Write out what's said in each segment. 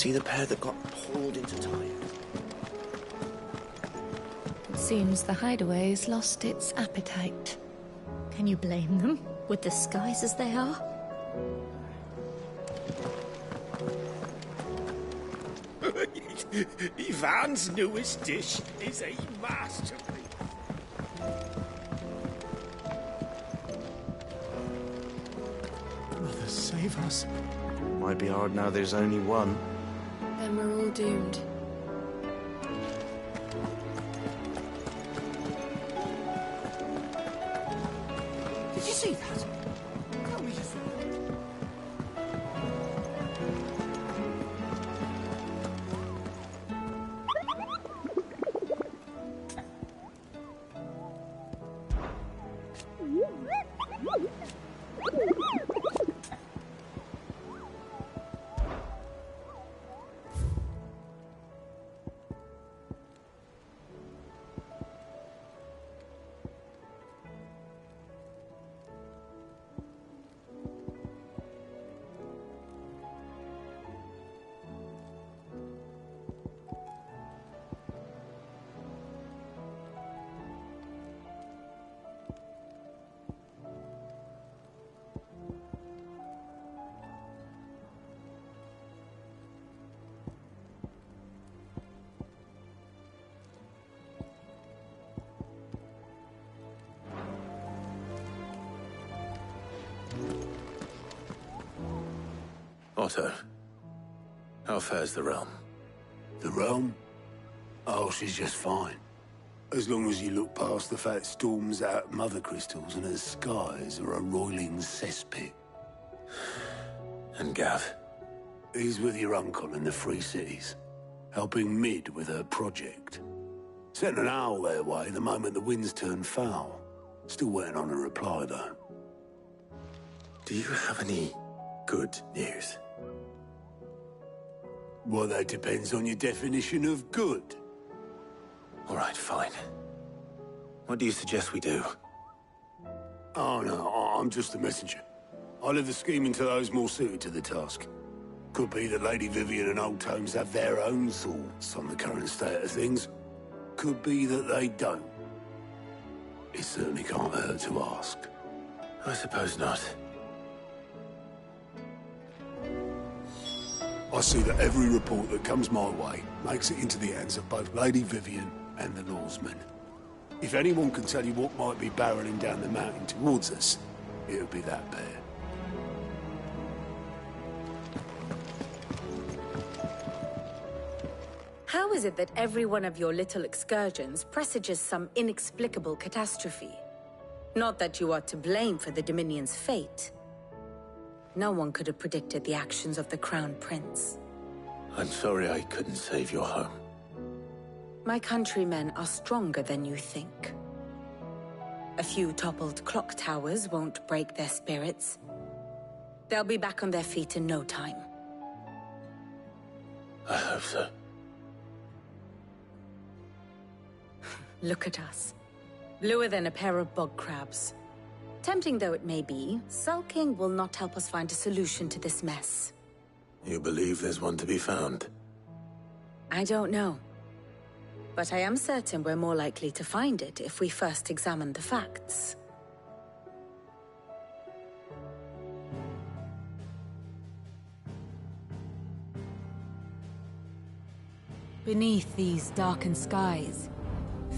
see the pair that got pulled into time? It seems the hideaway's lost its appetite. Can you blame them, with the skies as they are? Ivan's newest dish is a masterpiece. Mother, save us. Might be hard now there's only one. Then we're all doomed. Did you see that? Can't we just... Otto, how fares the realm? The realm? Oh, she's just fine. As long as you look past the fat storms out mother crystals and her skies are a roiling cesspit. And Gav? He's with your uncle in the Free Cities, helping Mid with her project. Sent an owl their way the moment the winds turned foul. Still waiting on a reply, though. Do you have any good news? Well, that depends on your definition of good. All right, fine. What do you suggest we do? Oh, no, I'm just the messenger. I leave the scheming to those more suited to the task. Could be that Lady Vivian and Old Tomes have their own thoughts on the current state of things. Could be that they don't. It certainly can't hurt to ask. I suppose not. I see that every report that comes my way makes it into the hands of both Lady Vivian and the Lawsmen. If anyone can tell you what might be barreling down the mountain towards us, it would be that pair. How is it that every one of your little excursions presages some inexplicable catastrophe? Not that you are to blame for the Dominion's fate. No one could have predicted the actions of the Crown Prince. I'm sorry I couldn't save your home. My countrymen are stronger than you think. A few toppled clock towers won't break their spirits. They'll be back on their feet in no time. I hope so. Look at us. Bluer than a pair of bog crabs. Tempting though it may be, sulking will not help us find a solution to this mess. You believe there's one to be found? I don't know. But I am certain we're more likely to find it if we first examine the facts. Beneath these darkened skies,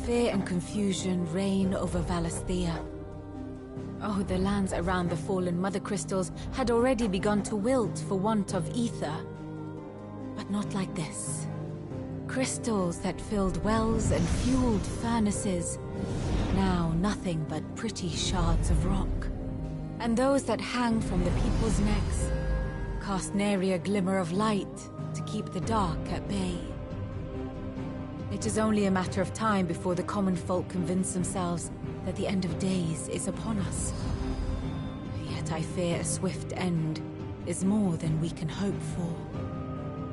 fear and confusion reign over Valisthea. Oh, the lands around the fallen Mother Crystals had already begun to wilt for want of ether. But not like this. Crystals that filled wells and fueled furnaces. Now nothing but pretty shards of rock. And those that hang from the people's necks cast nary a glimmer of light to keep the dark at bay. It is only a matter of time before the common folk convince themselves that the end of days is upon us. Yet I fear a swift end is more than we can hope for.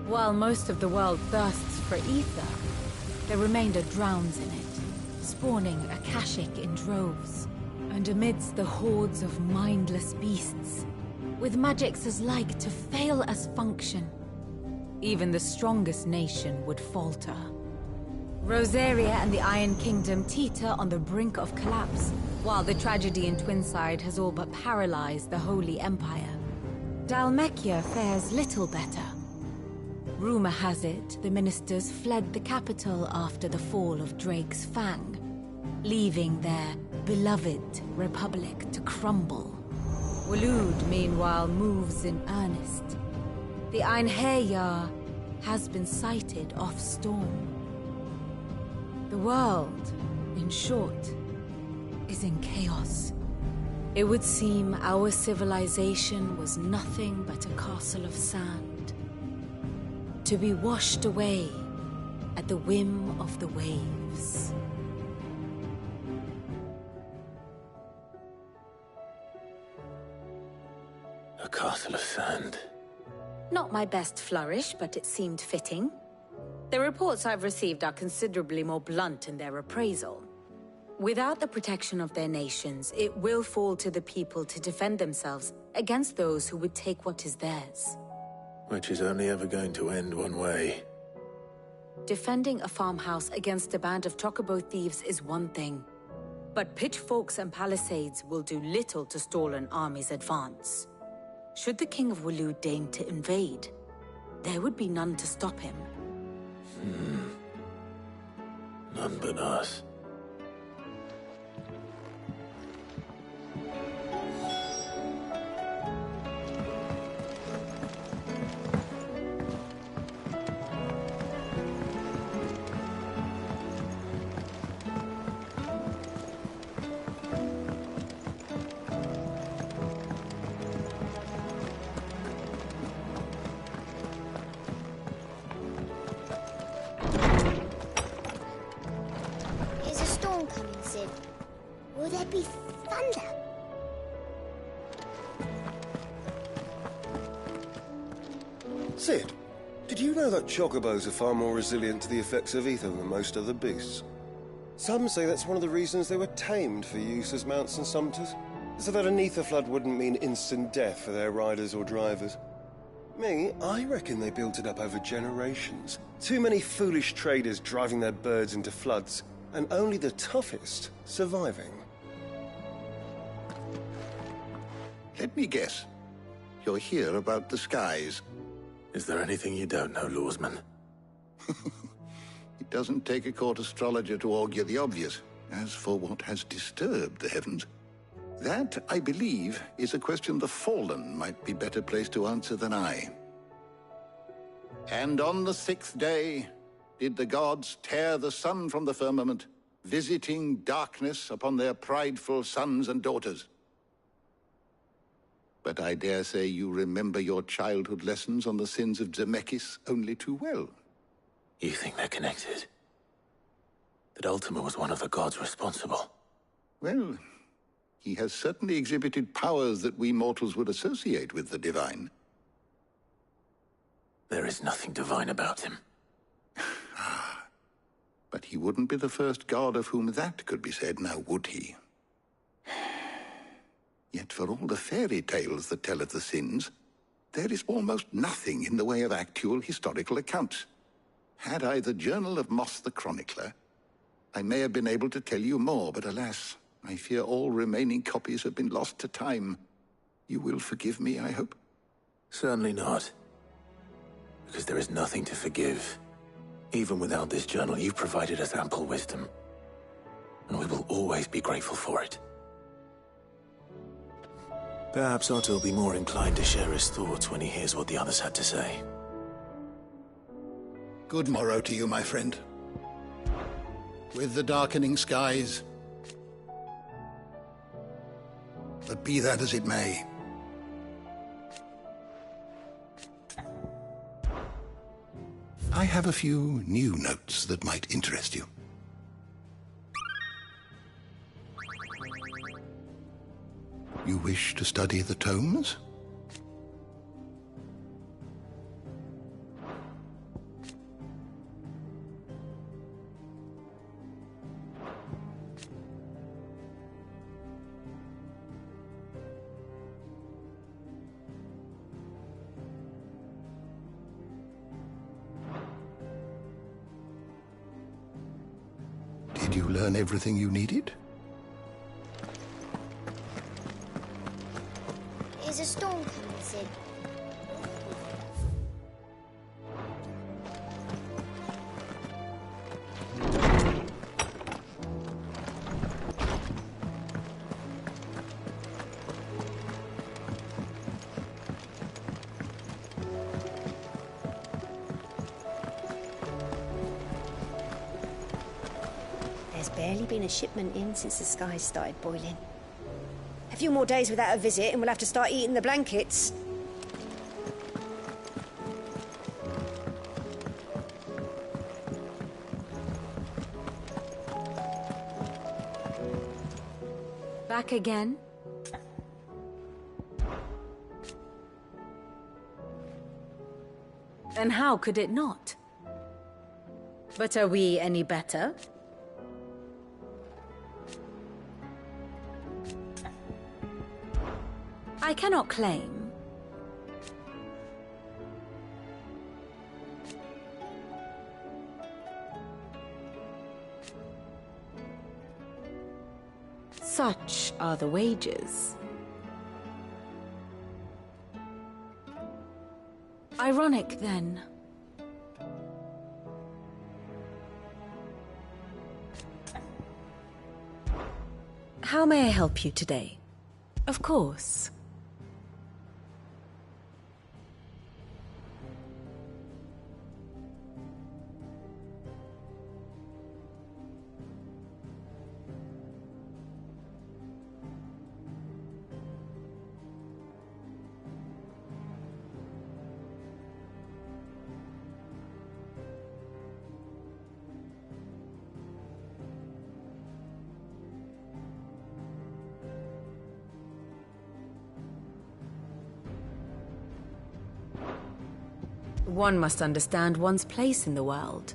While most of the world thirsts for ether, the remainder drowns in it, spawning Akashic in droves. And amidst the hordes of mindless beasts, with magics as like to fail as function, even the strongest nation would falter. Rosaria and the Iron Kingdom teeter on the brink of collapse, while the tragedy in Twinside has all but paralyzed the Holy Empire. Dhalmekia fares little better. Rumor has it the ministers fled the capital after the fall of Drake's Fang, leaving their beloved republic to crumble. Waloed, meanwhile, moves in earnest. The Einherjar has been sighted off Storm. The world, in short, is in chaos. It would seem our civilization was nothing but a castle of sand, to be washed away at the whim of the waves. A castle of sand. Not my best flourish, but it seemed fitting. The reports I've received are considerably more blunt in their appraisal. Without the protection of their nations, it will fall to the people to defend themselves against those who would take what is theirs. Which is only ever going to end one way. Defending a farmhouse against a band of chocobo thieves is one thing, but pitchforks and palisades will do little to stall an army's advance. Should the King of Waloed deign to invade, there would be none to stop him. None but us. Is a storm coming, Sid? Will there be thunder? Sid, did you know that chocobos are far more resilient to the effects of ether than most other beasts? Some say that's one of the reasons they were tamed for use as mounts and sumpters, so that an ether flood wouldn't mean instant death for their riders or drivers. Me, I reckon they built it up over generations. Too many foolish traders driving their birds into floods, and only the toughest surviving. Let me guess. You're here about the skies. Is there anything you don't know, Lawsman? It doesn't take a court astrologer to augur the obvious. As for what has disturbed the heavens, that, I believe, is a question the Fallen might be better placed to answer than I. And on the 6th day did the gods tear the sun from the firmament, visiting darkness upon their prideful sons and daughters. But I dare say you remember your childhood lessons on the sins of Zemeckis only too well. You think they're connected? That Ultima was one of the gods responsible? Well, he has certainly exhibited powers that we mortals would associate with the divine. There is nothing divine about him. But he wouldn't be the first god of whom that could be said, now would he? Yet for all the fairy tales that tell of the sins, there is almost nothing in the way of actual historical accounts. Had I the Journal of Moss the Chronicler, I may have been able to tell you more, but alas, I fear all remaining copies have been lost to time. You will forgive me, I hope? Certainly not. Because there is nothing to forgive. Even without this journal, you've provided us ample wisdom. And we will always be grateful for it. Perhaps Otto will be more inclined to share his thoughts when he hears what the others had to say. Good morrow to you, my friend. With the darkening skies. But be that as it may. I have a few new notes that might interest you. You wish to study the tomes? learn everything you needed? Is a storm coming, Sid? There's barely been a shipment in since the skies started boiling. A few more days without a visit and we'll have to start eating the blankets. Back again? And how could it not? But are we any better? I cannot claim. Such are the wages. Ironic, then. How may I help you today? Of course. One must understand one's place in the world.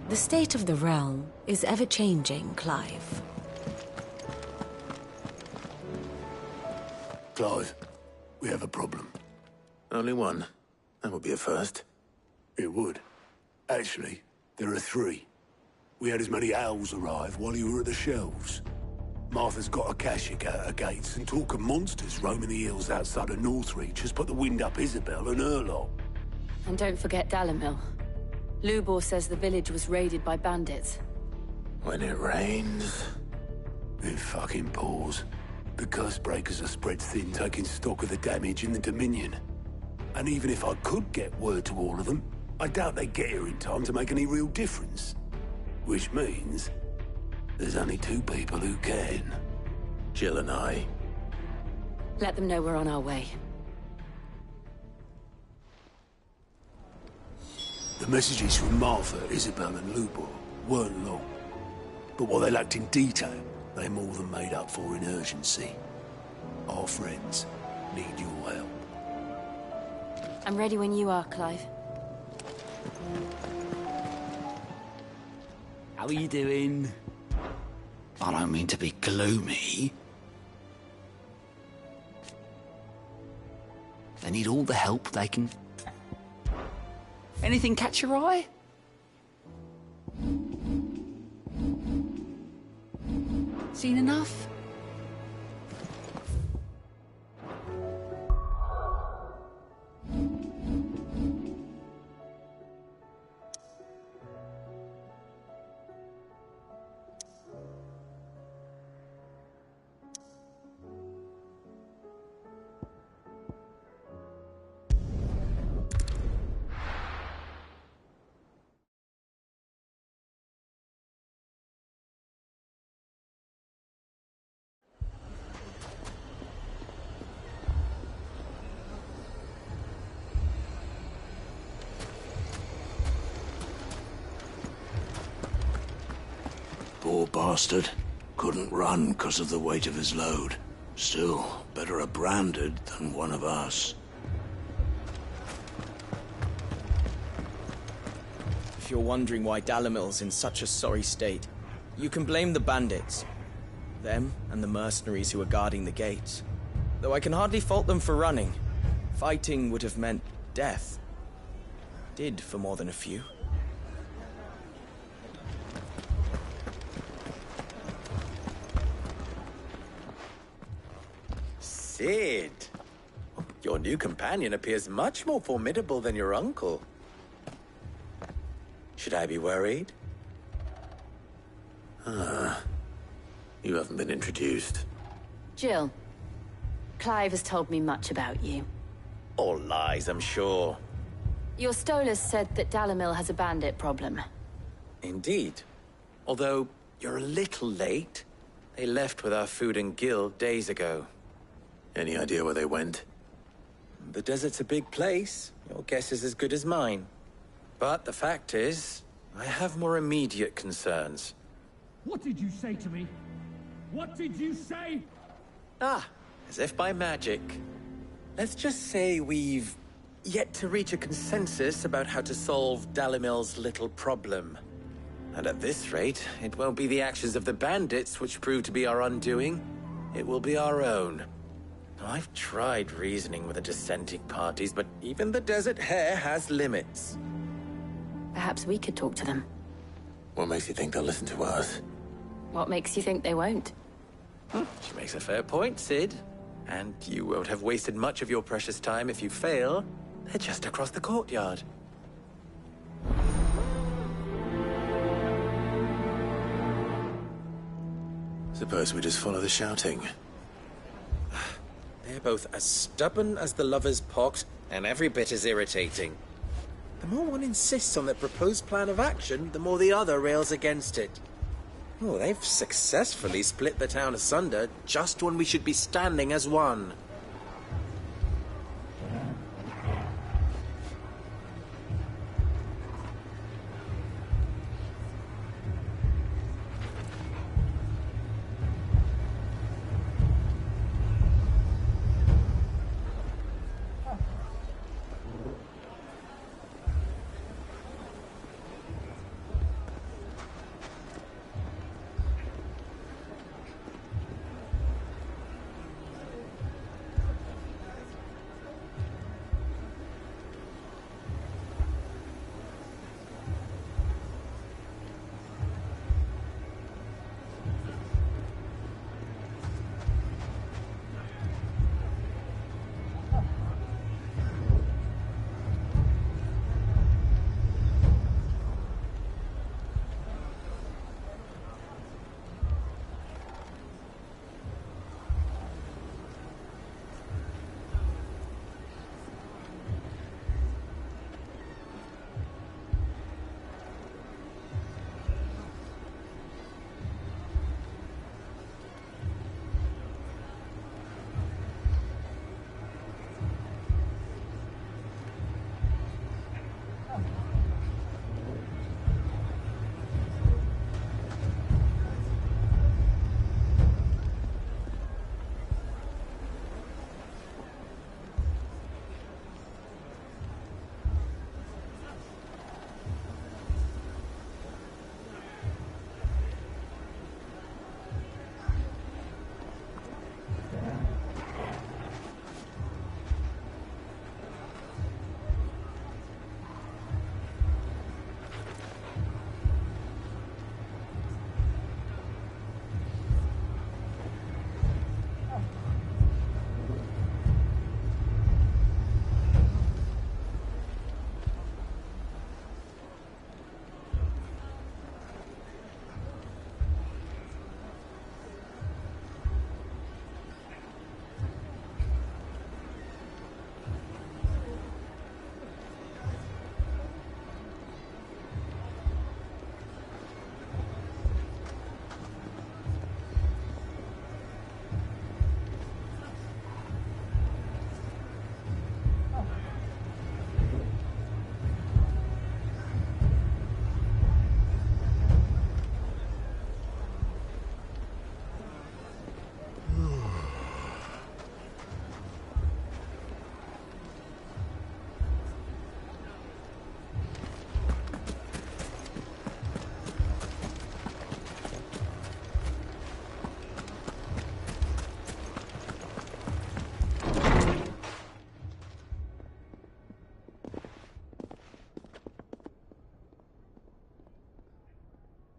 The state of the realm is ever-changing, Clive. Clive, we have a problem. Only one. That would be a first. It would. Actually, there are three. We had as many owls arrive while you were at the shelves. Martha's got a Akashic at her gates, and talk of monsters roaming the hills outside of Northreach has put the wind up Isabel and her lot. And don't forget Dalimil. Lubor says the village was raided by bandits. When it rains... It fucking pours. The curse breakers are spread thin, taking stock of the damage in the Dominion. And even if I could get word to all of them, I doubt they'd get here in time to make any real difference. Which means there's only two people who can. Jill and I. Let them know we're on our way. The messages from Martha, Isabel and Lubor weren't long. But what they lacked in detail, they more than made up for in urgency. Our friends need your help. I'm ready when you are, Clive. How are you doing? I don't mean to be gloomy. They need all the help they can... Anything catch your eye? Seen enough? Poor bastard. Couldn't run because of the weight of his load. Still, better a branded than one of us. If you're wondering why Dalimil's in such a sorry state, you can blame the bandits. Them and the mercenaries who are guarding the gates. Though I can hardly fault them for running. Fighting would have meant death. Did for more than a few. Cid! Your new companion appears much more formidable than your uncle. Should I be worried? You haven't been introduced. Jill, Clive has told me much about you. All lies, I'm sure. Your Stolas said that Dalimil has a bandit problem. Indeed. Although, you're a little late. They left with our food and guild days ago. Any idea where they went? The desert's a big place. Your guess is as good as mine. But the fact is, I have more immediate concerns. What did you say to me? What did you say? Ah, as if by magic. Let's just say we've yet to reach a consensus about how to solve Dalimil's little problem. And at this rate, it won't be the actions of the bandits which prove to be our undoing. It will be our own. I've tried reasoning with the dissenting parties, but even the Desert Hare has limits. Perhaps we could talk to them. What makes you think they'll listen to us? What makes you think they won't? She makes a fair point, Cid. And you won't have wasted much of your precious time if you fail. They're just across the courtyard. Suppose we just follow the shouting. They're both as stubborn as the lover's pox, and every bit as irritating. The more one insists on their proposed plan of action, the more the other rails against it. Oh, they've successfully split the town asunder just when we should be standing as one.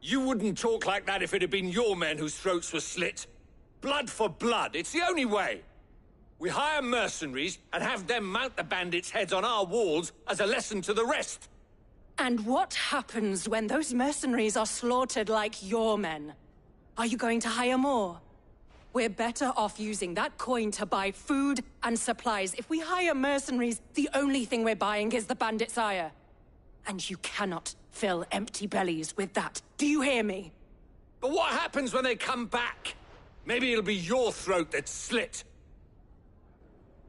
You wouldn't talk like that if it had been your men whose throats were slit. Blood for blood, it's the only way. We hire mercenaries and have them mount the bandits' heads on our walls as a lesson to the rest. And what happens when those mercenaries are slaughtered like your men? Are you going to hire more? We're better off using that coin to buy food and supplies. If we hire mercenaries, the only thing we're buying is the bandits' ire. And you cannot fill empty bellies with that. Do you hear me? But what happens when they come back? Maybe it'll be your throat that's slit.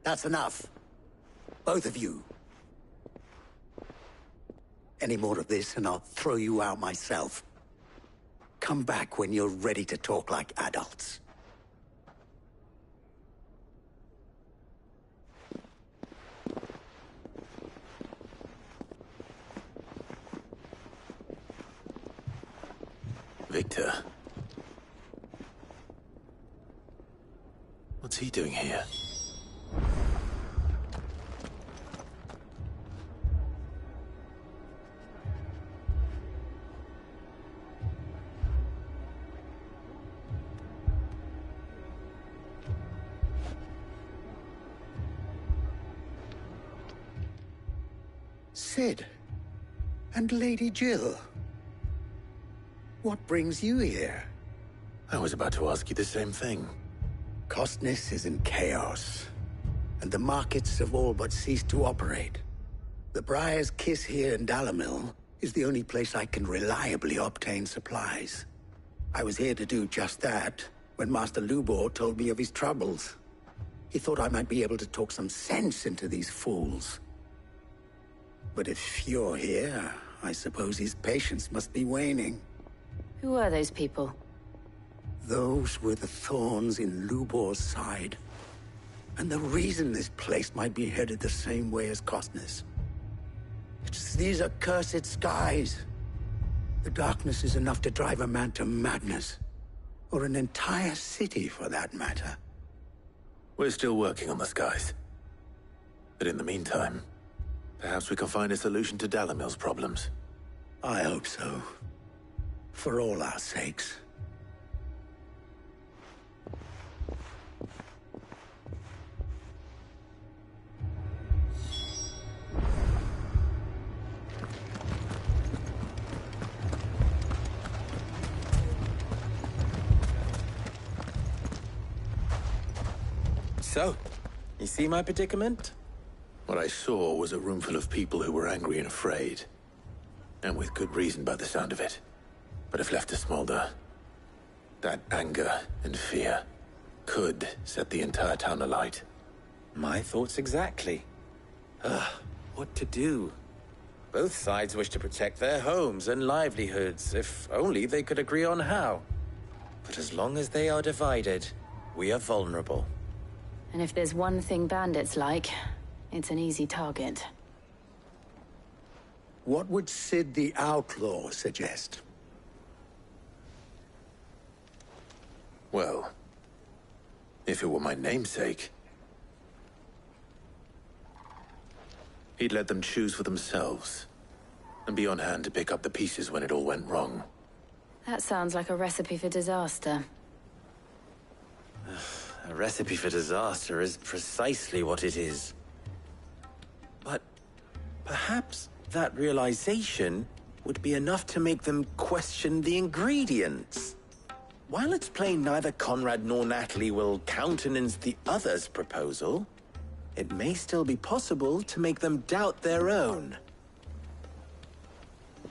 That's enough. Both of you. Any more of this and I'll throw you out myself. Come back when you're ready to talk like adults. Victor. What's he doing here? Sid. And Lady Jill. What brings you here? I was about to ask you the same thing. Costness is in chaos, and the markets have all but ceased to operate. The Briar's Kiss here in Dalimil is the only place I can reliably obtain supplies. I was here to do just that when Master Lubor told me of his troubles. He thought I might be able to talk some sense into these fools. But if you're here, I suppose his patience must be waning. Who are those people? Those were the thorns in Lubor's side. And the reason this place might be headed the same way as Costness. It's these accursed skies. The darkness is enough to drive a man to madness. Or an entire city, for that matter. We're still working on the skies. But in the meantime, perhaps we can find a solution to Dalimil's problems. I hope so. For all our sakes. So, you see my predicament? What I saw was a room full of people who were angry and afraid. And with good reason by the sound of it. But if left to smolder, that anger and fear could set the entire town alight. My thoughts exactly. What to do? Both sides wish to protect their homes and livelihoods, if only they could agree on how. But as long as they are divided, we are vulnerable. And if there's one thing bandits like, it's an easy target. What would Sid the Outlaw suggest? Well, if it were my namesake, he'd let them choose for themselves, and be on hand to pick up the pieces when it all went wrong. That sounds like a recipe for disaster. A recipe for disaster is precisely what it is. But perhaps that realization would be enough to make them question the ingredients. While it's plain neither Conrad nor Natalie will countenance the other's proposal, it may still be possible to make them doubt their own.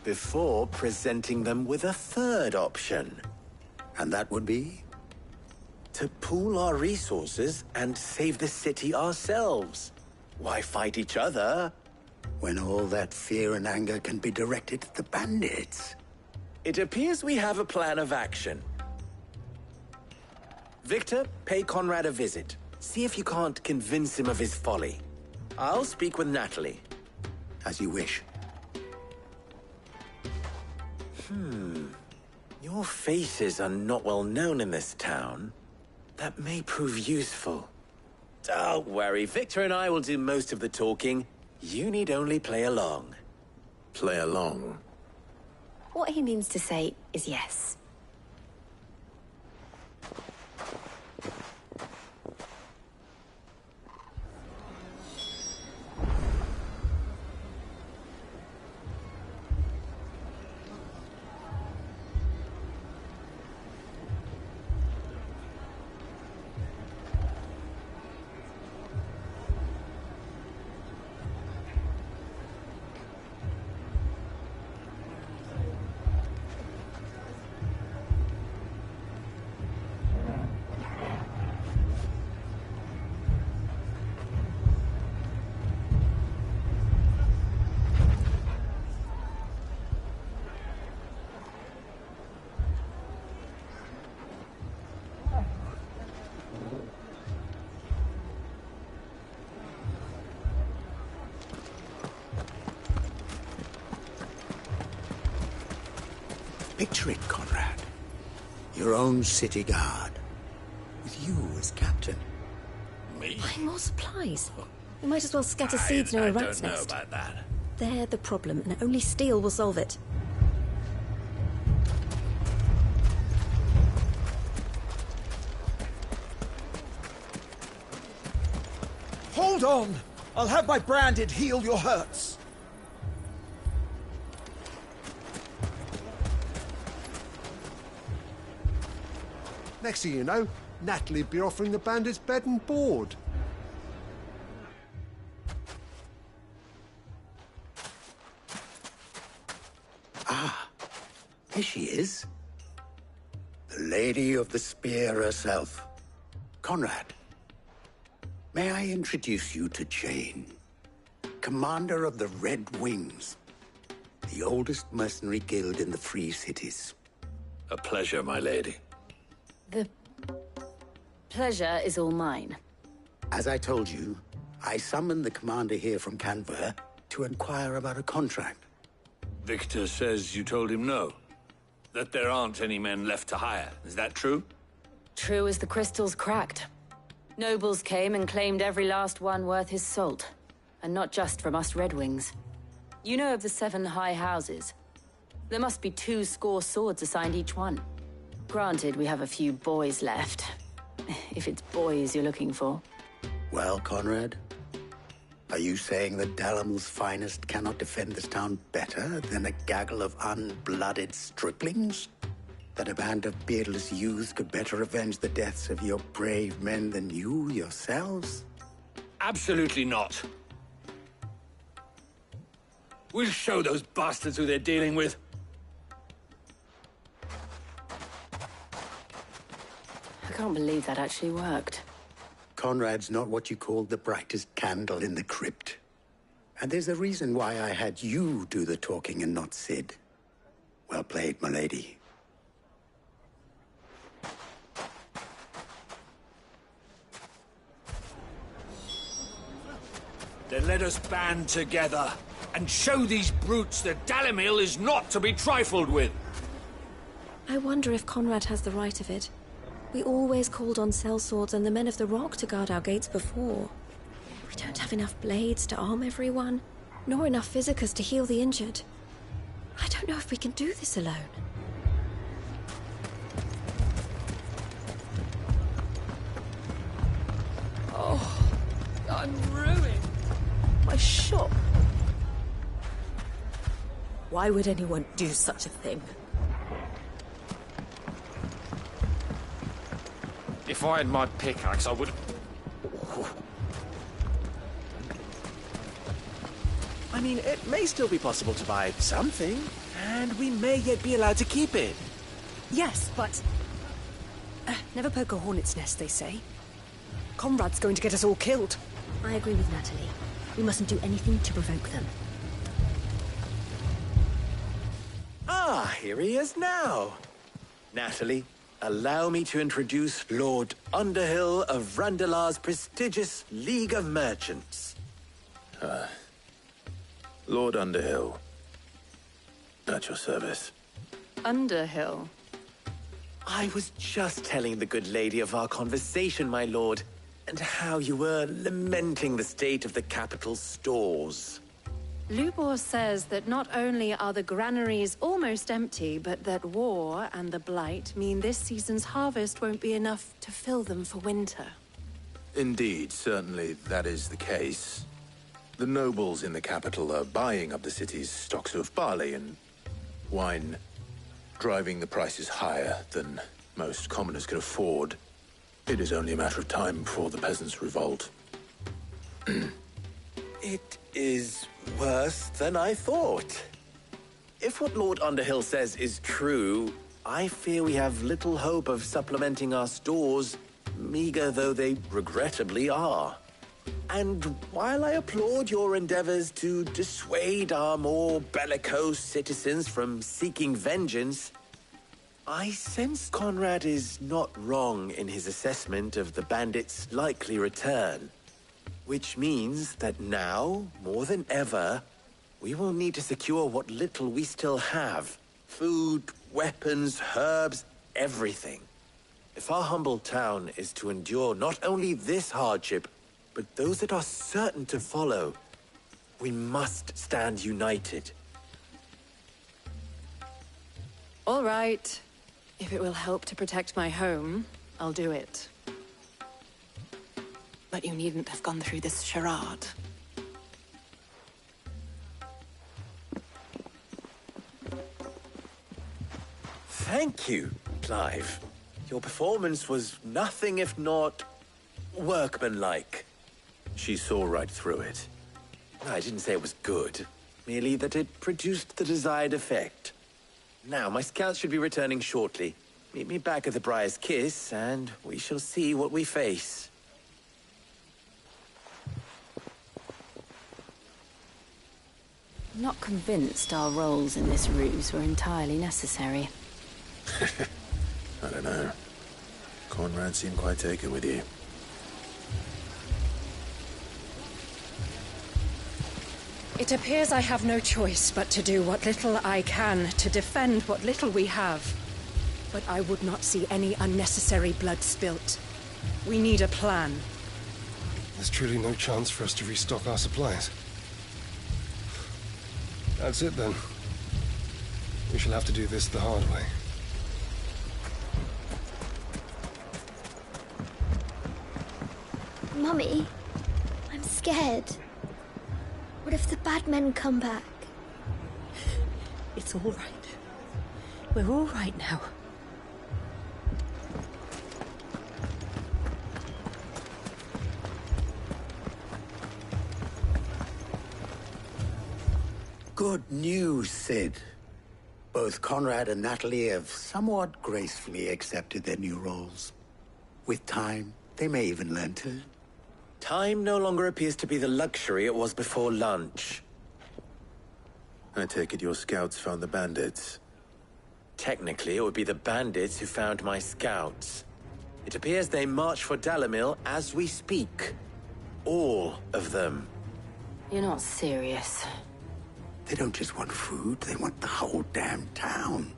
Before presenting them with a third option. And that would be? To pool our resources and save the city ourselves. Why fight each other? When all that fear and anger can be directed at the bandits. It appears we have a plan of action. Victor, pay Conrad a visit. See if you can't convince him of his folly. I'll speak with Natalie. As you wish. Your faces are not well known in this town. That may prove useful. Don't worry, Victor and I will do most of the talking. You need only play along. Play along? What he means to say is yes. Picture it, Conrad. Your own city guard. With you as captain. Me? Buy more supplies. We might as well scatter seeds near a rat's don't know nest. about that. They're the problem, and only steel will solve it. Hold on! I'll have my branded heal your hurts. Next thing you know, Natalie'd be offering the bandits bed and board. Ah, here she is. The Lady of the Spear herself. Conrad, may I introduce you to Jane, commander of the Red Wings, the oldest mercenary guild in the Free Cities. A pleasure, my lady. The pleasure is all mine. As I told you, I summoned the commander here from Canver to inquire about a contract. Victor says you told him no. That there aren't any men left to hire. Is that true? True as the crystals cracked. Nobles came and claimed every last one worth his salt. And not just from us Red Wings. You know of the 7 high houses. There must be 2 swords assigned each one. Granted, we have a few boys left. If it's boys you're looking for. Well, Conrad, are you saying that Dalamil's finest cannot defend this town better than a gaggle of unblooded striplings? That a band of beardless youths could better avenge the deaths of your brave men than you yourselves? Absolutely not. We'll show those bastards who they're dealing with. I can't believe that actually worked. Conrad's not what you call the brightest candle in the crypt. And there's a reason why I had you do the talking and not Sid. Well played, my lady. Then let us band together and show these brutes that Dalimil is not to be trifled with. I wonder if Conrad has the right of it. We always called on sellswords and the men of the Rock to guard our gates before. We don't have enough blades to arm everyone, nor enough physicers to heal the injured. I don't know if we can do this alone. Oh, I'm ruined. My shop. Why would anyone do such a thing? If I had my pickaxe, I would... I mean, it may still be possible to buy something, and we may yet be allowed to keep it. Yes, but... never poke a hornet's nest, they say. Conrad's going to get us all killed. I agree with Natalie. We mustn't do anything to provoke them. Ah, here he is now. Natalie, allow me to introduce Lord Underhill of Randalar's prestigious League of Merchants. Lord Underhill. At your service. Underhill? I was just telling the good lady of our conversation, my lord, and how you were lamenting the state of the capital's stores. Lubor says that not only are the granaries almost empty, but that war and the Blight mean this season's harvest won't be enough to fill them for winter. Indeed, certainly that is the case. The nobles in the capital are buying up the city's stocks of barley and wine, driving the prices higher than most commoners can afford. It is only a matter of time before the peasants revolt. It is worse than I thought. If what Lord Underhill says is true, I fear we have little hope of supplementing our stores, meager though they regrettably are. And while I applaud your endeavors to dissuade our more bellicose citizens from seeking vengeance, I sense Conrad is not wrong in his assessment of the bandits' likely return. Which means that now, more than ever, we will need to secure what little we still have. Food, weapons, herbs, everything. If our humble town is to endure not only this hardship, but those that are certain to follow, we must stand united. All right. If it will help to protect my home, I'll do it. But you needn't have gone through this charade. Thank you, Clive. Your performance was nothing if not workmanlike. She saw right through it. I didn't say it was good, merely that it produced the desired effect. Now, my scouts should be returning shortly. Meet me back at the Briar's Kiss, and we shall see what we face. I'm not convinced our roles in this ruse were entirely necessary. I don't know. Conrad seemed quite taken with you. It appears I have no choice but to do what little I can to defend what little we have. But I would not see any unnecessary blood spilt. We need a plan. There's truly no chance for us to restock our supplies. That's it then. We shall have to do this the hard way. Mummy, I'm scared. What if the bad men come back? It's all right. We're all right now. Good news, Sid. Both Conrad and Natalie have somewhat gracefully accepted their new roles. With time, they may even learn to. Time no longer appears to be the luxury it was before lunch. I take it your scouts found the bandits. Technically, it would be the bandits who found my scouts. It appears they march for Dalimil as we speak. All of them. You're not serious. They don't just want food, they want the whole damn town.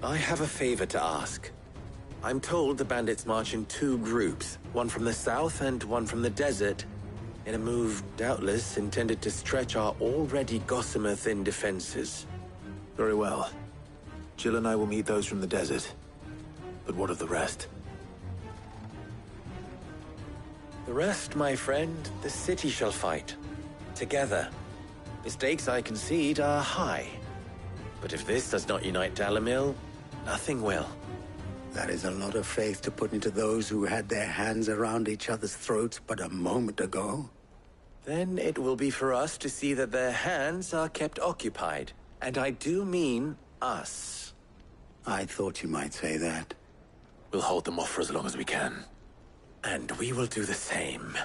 I have a favor to ask. I'm told the bandits march in two groups, one from the south and one from the desert, in a move doubtless intended to stretch our already gossamer-thin defenses. Very well. Jill and I will meet those from the desert. But what of the rest? The rest, my friend, the city shall fight. Together. The stakes, I concede, are high. But if this does not unite Dalimil, nothing will. That is a lot of faith to put into those who had their hands around each other's throats but a moment ago. Then it will be for us to see that their hands are kept occupied. And I do mean us. I thought you might say that. We'll hold them off for as long as we can. And we will do the same.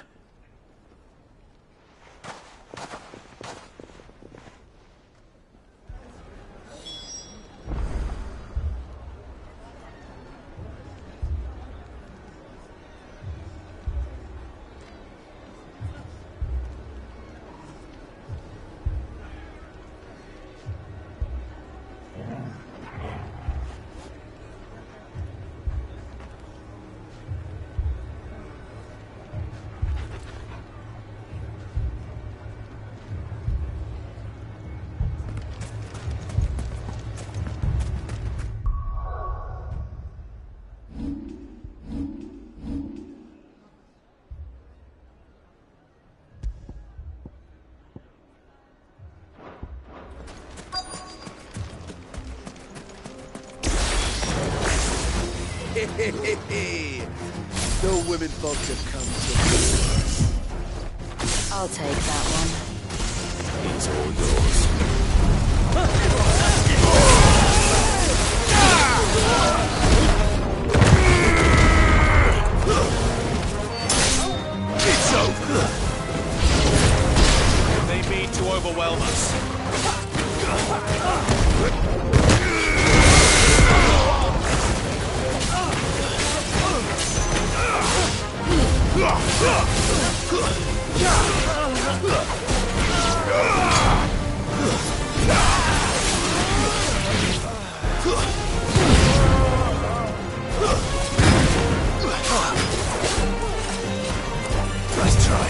No women folk have come to... I'll take that one. It's all yours. It's over! They mean to overwhelm us. Nice try.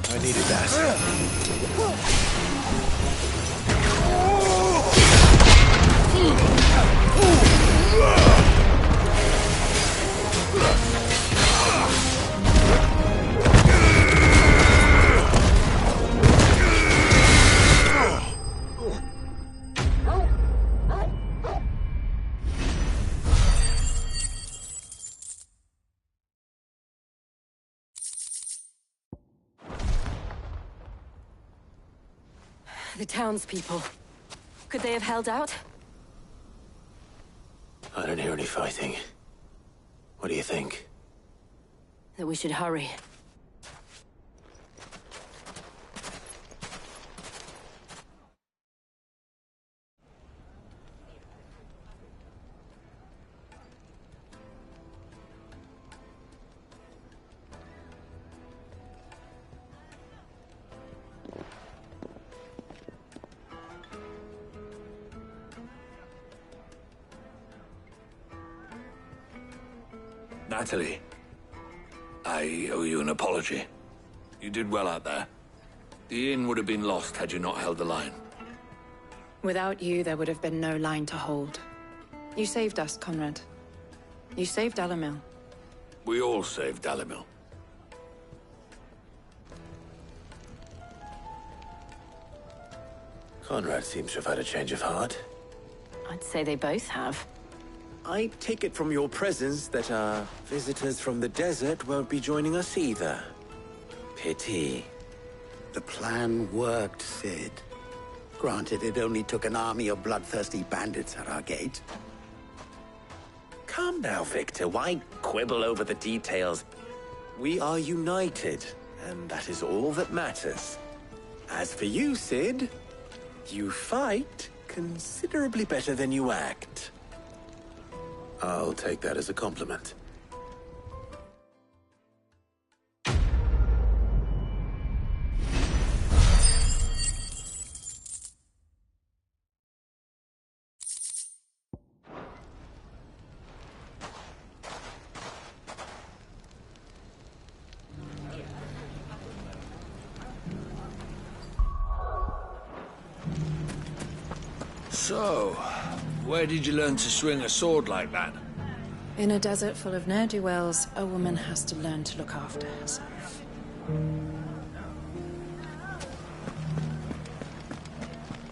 I needed that. The townspeople. Could they have held out? I don't hear any fighting. What do you think? That we should hurry. Natalie, I owe you an apology. You did well out there. The inn would have been lost had you not held the line. Without you, there would have been no line to hold. You saved us, Conrad. You saved Dalimil. We all saved Dalimil. Conrad seems to have had a change of heart. I'd say they both have. I take it from your presence that our visitors from the desert won't be joining us either. Pity. The plan worked, Sid. Granted, it only took an army of bloodthirsty bandits at our gate. Calm now, Victor. Why quibble over the details? We are united, and that is all that matters. As for you, Sid, you fight considerably better than you act. I'll take that as a compliment. So, where did you learn to swing a sword like that? In a desert full of ne'er-do-wells, a woman has to learn to look after herself.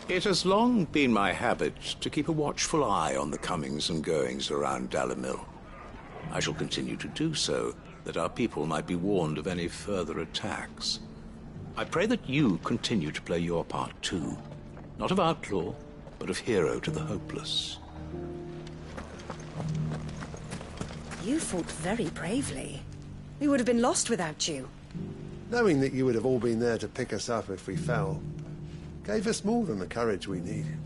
It has long been my habit to keep a watchful eye on the comings and goings around Dalimil. I shall continue to do so, that our people might be warned of any further attacks. I pray that you continue to play your part too. Not of outlaw, but of hero to the hopeless. You fought very bravely. We would have been lost without you. Knowing that you would have all been there to pick us up if we fell, gave us more than the courage we needed.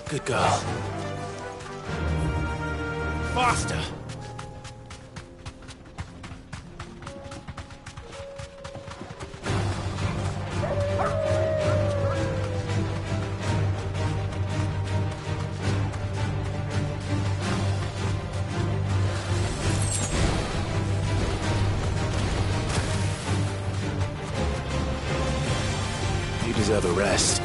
Good girl. Faster! You deserve a rest.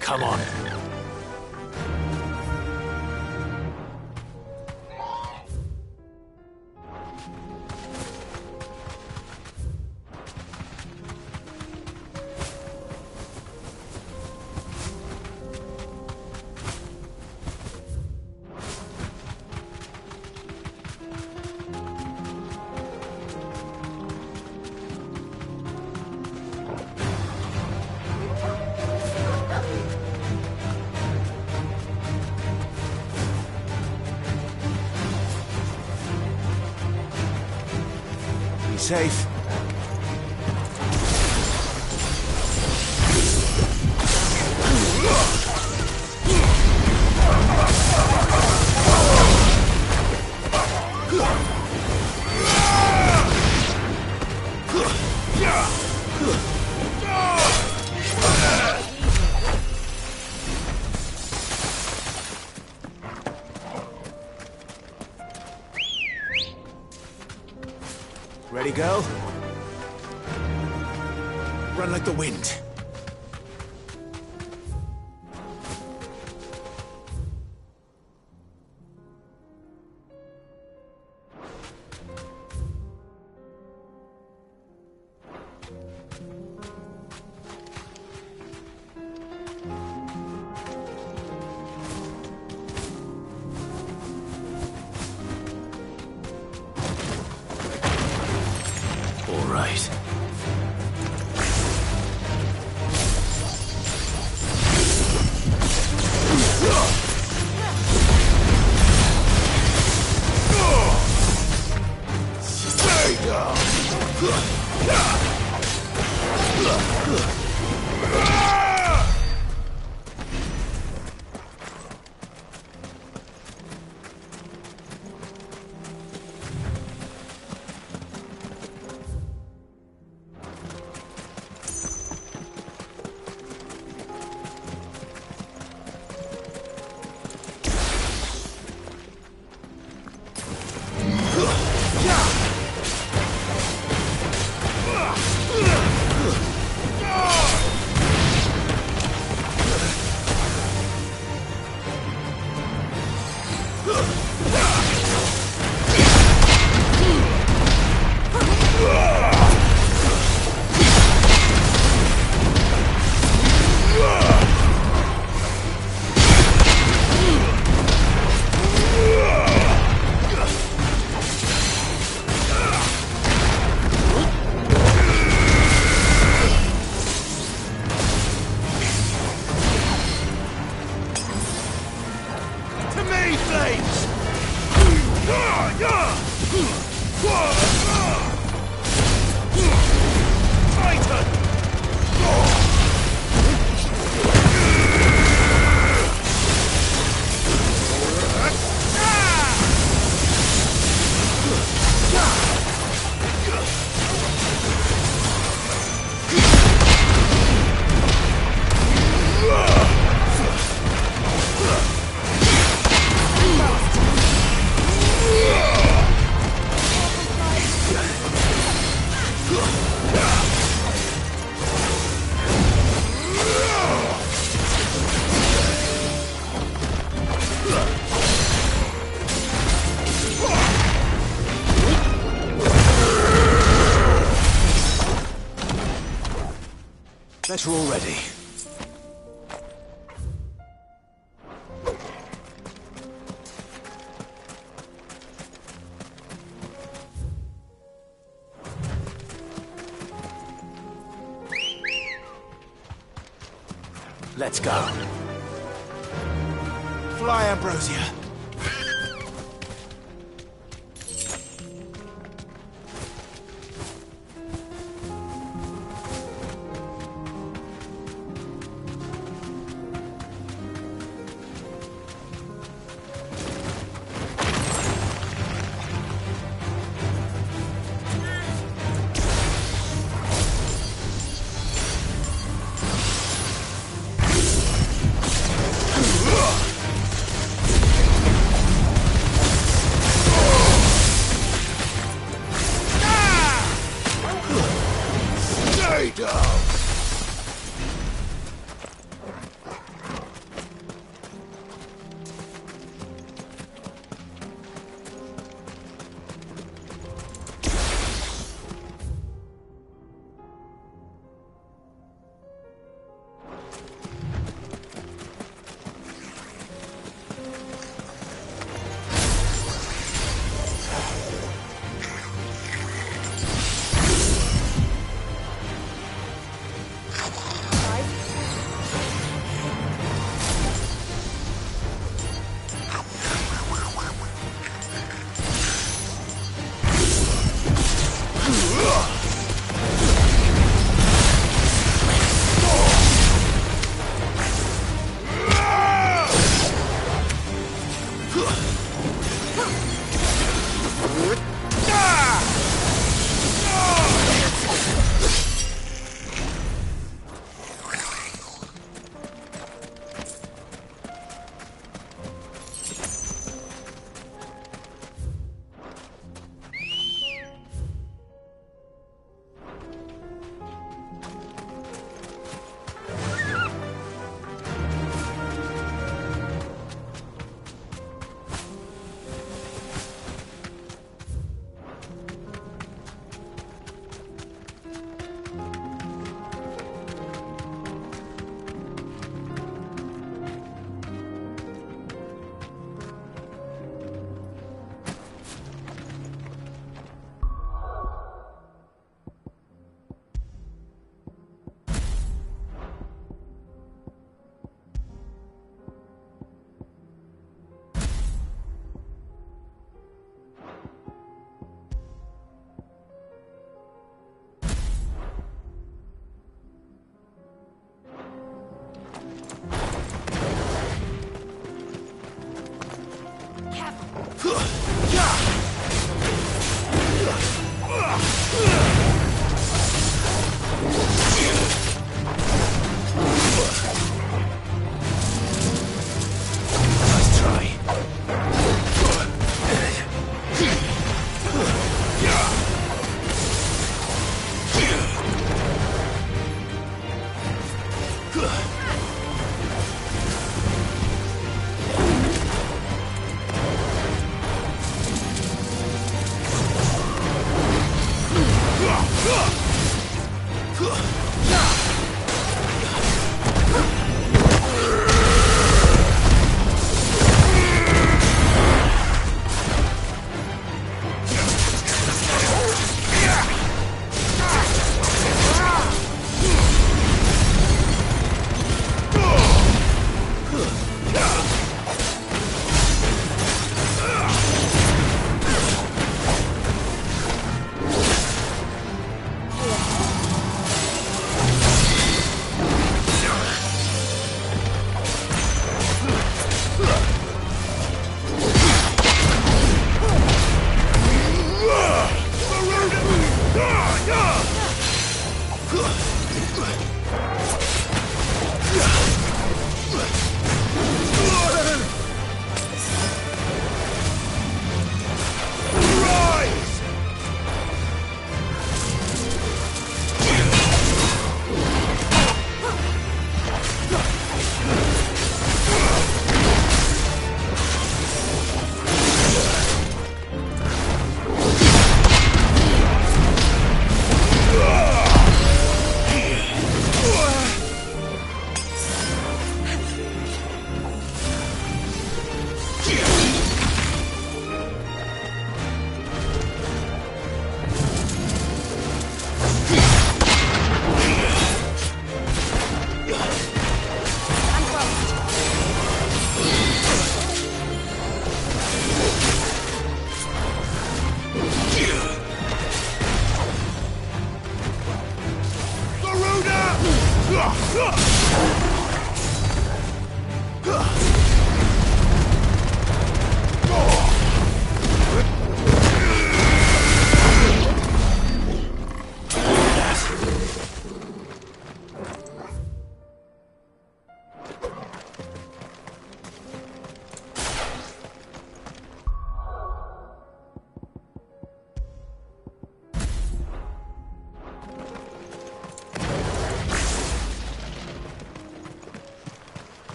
Come on. Safe. Ready, girl? Run like the wind. All right. Better already. Let's go. Fly, Ambrosia.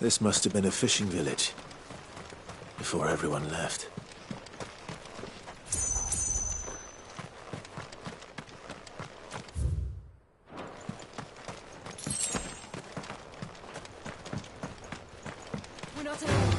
This must have been a fishing village before everyone left. We're not alone.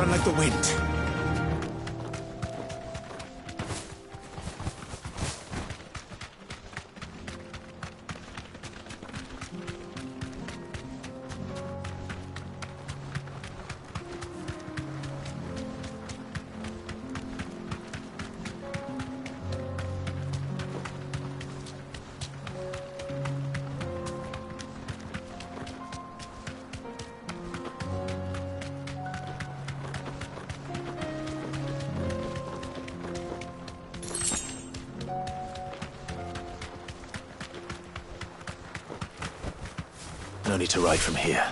run like the wind. No need to ride from here.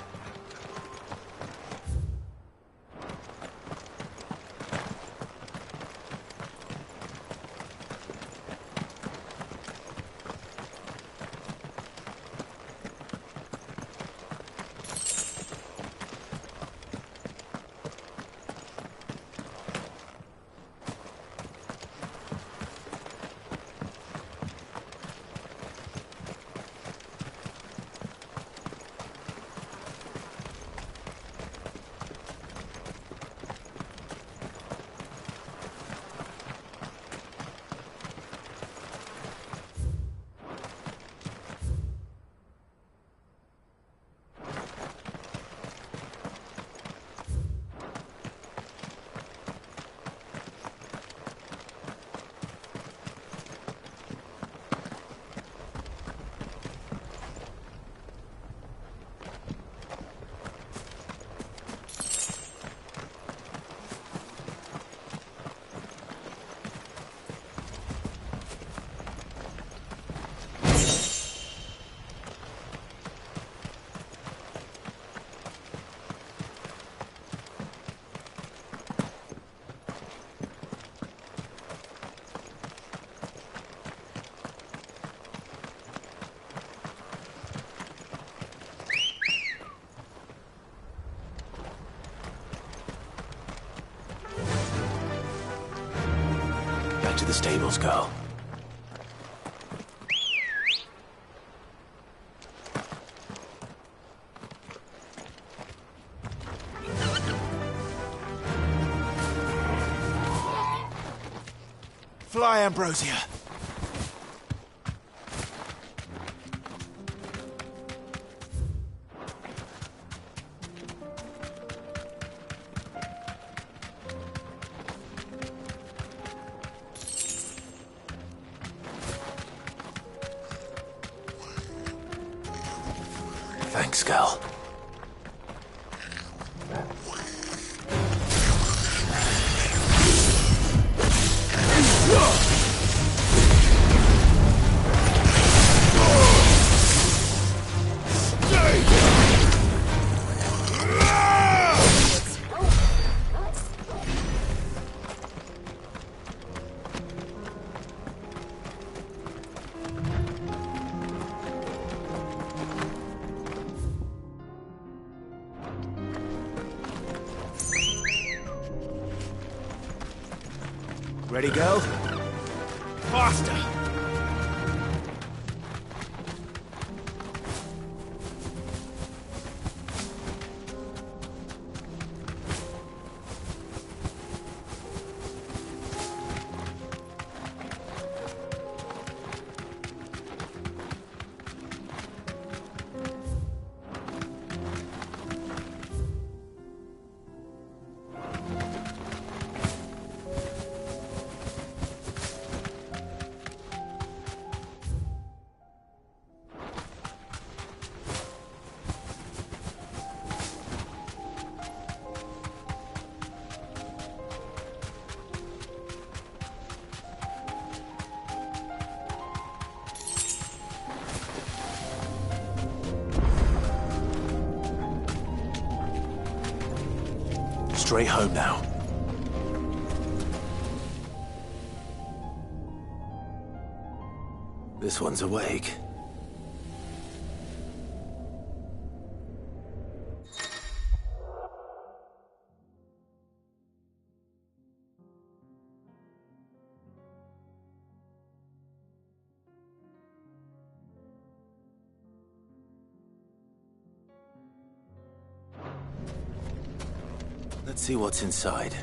Back to the stables, girl. Fly, Ambrosia. Thanks, girl. Ready, go? Faster! Straight home now. This one's awake. Let's see what's inside.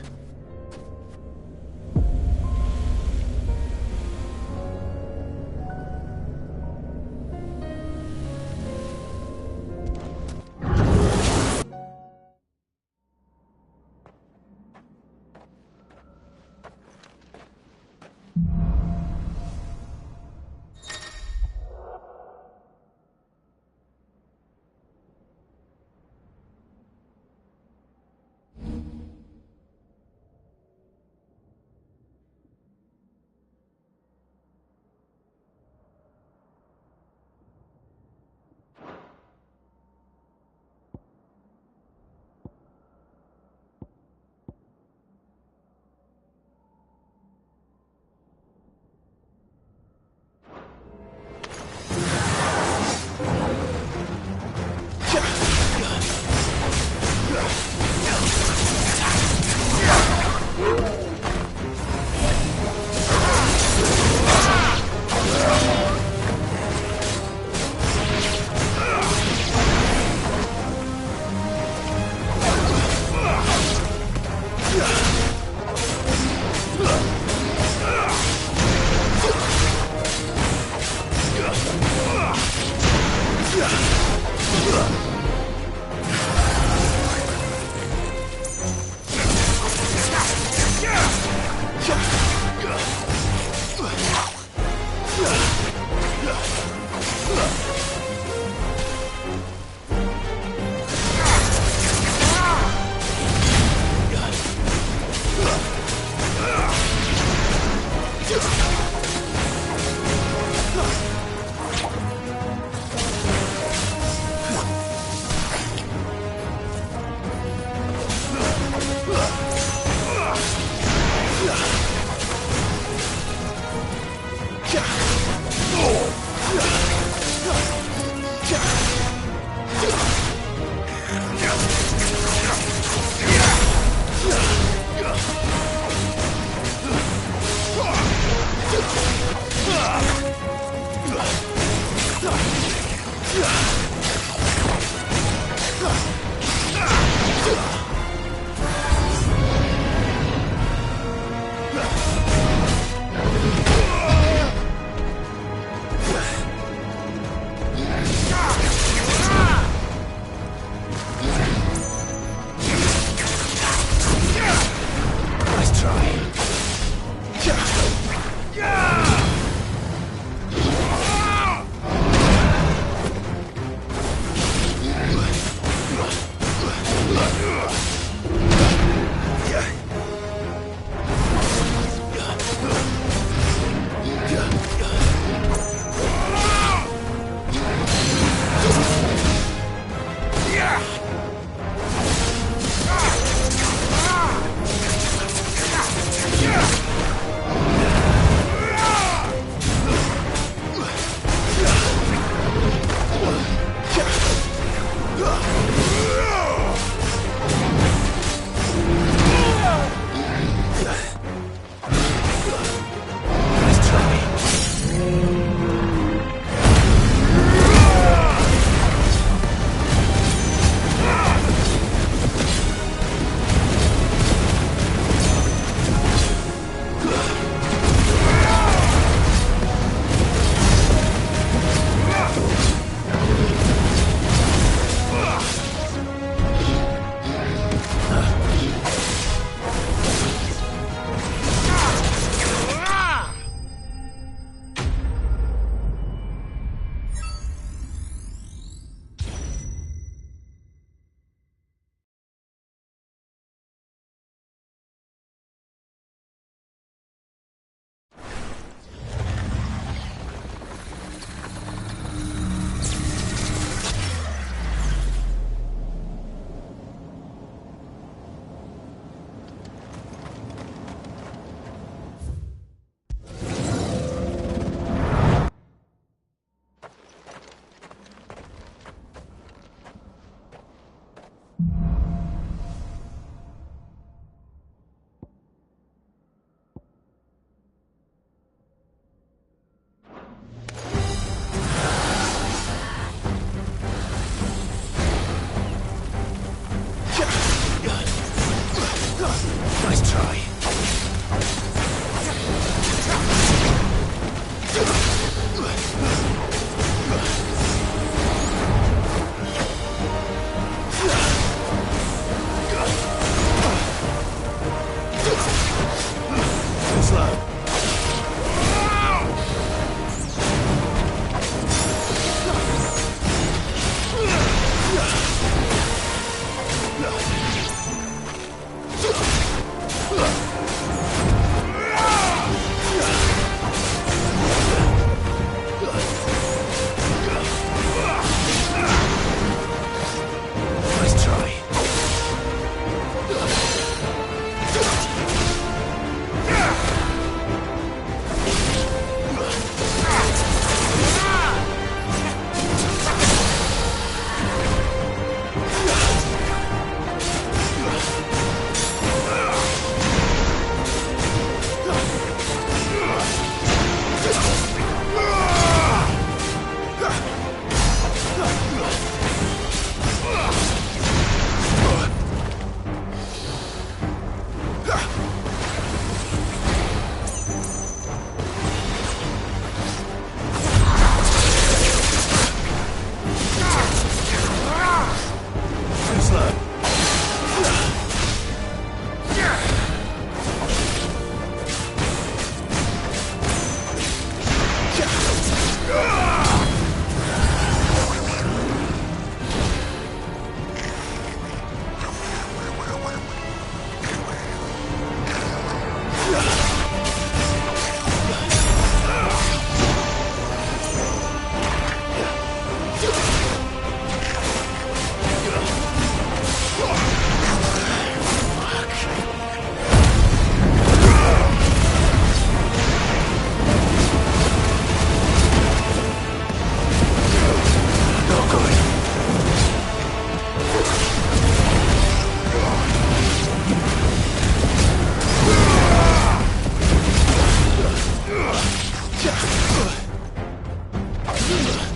Ugh.